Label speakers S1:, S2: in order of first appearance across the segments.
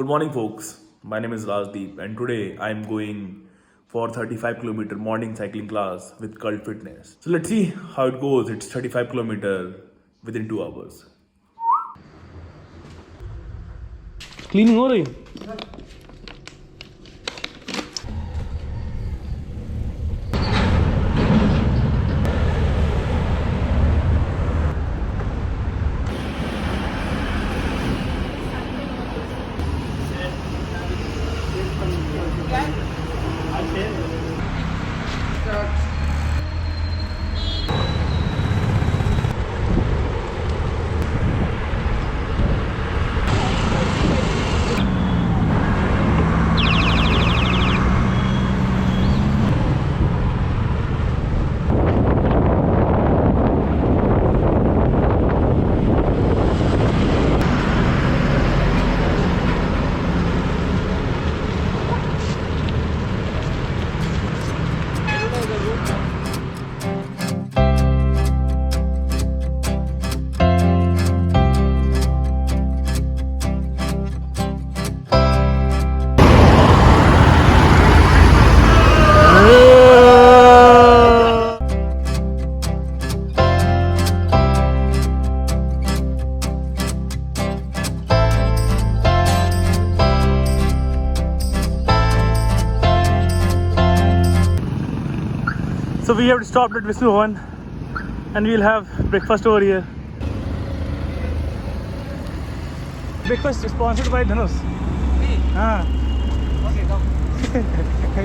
S1: Good morning, folks. My name is Rajdweep, and today I am going for 35-kilometer morning cycling class with Cult Fitness. So let's see how it goes. It's 35-kilometer within 2 hours.
S2: Cleaning हो रही So we have stopped at Vishnu Bhavan and we'll have breakfast over here. Breakfast is sponsored by Dhanush.
S3: Me?
S2: Ah.
S3: Okay, come.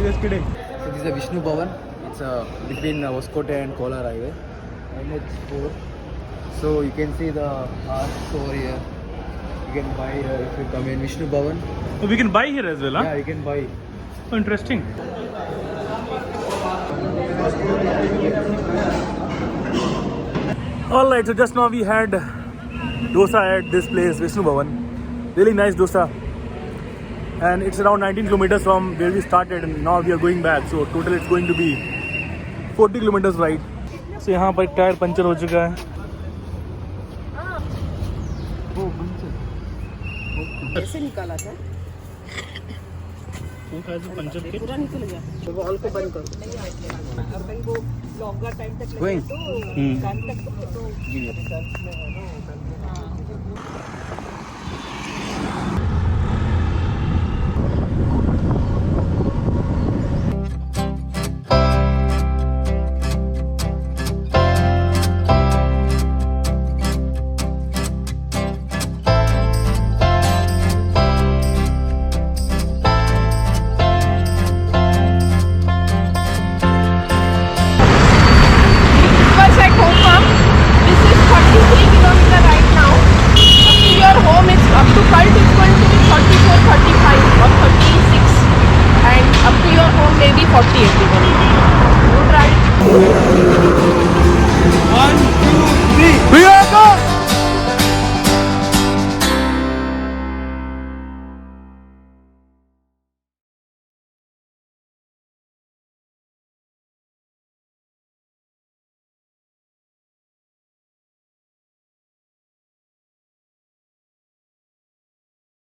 S2: Just kidding.
S3: So this is a Vishnu Bhavan. It's between Hoskote and Kolar Highway. NH4. So you can see the arch over here. You can buy here if you come in Vishnu Bhavan.
S2: Oh, we can buy here as well, huh?
S3: Yeah, you can buy.
S2: Oh, interesting. Alright, so just now we had dosa at this place, Vishnu Bhavan. Really nice dosa. And it's around 19 kilometers from where we started and now we are going back. So total it's going to be 40 kilometers ride. So यहाँ पर tyre puncture हो चुका है.
S3: Oh, puncture.
S4: ऐसे निकाला था
S2: puncture के
S4: पूरा निकल गया तो वॉल को बंद करो और भाई वो लॉन्गर टाइम तक
S3: Going.
S4: लगेगा तो टाइम तक तो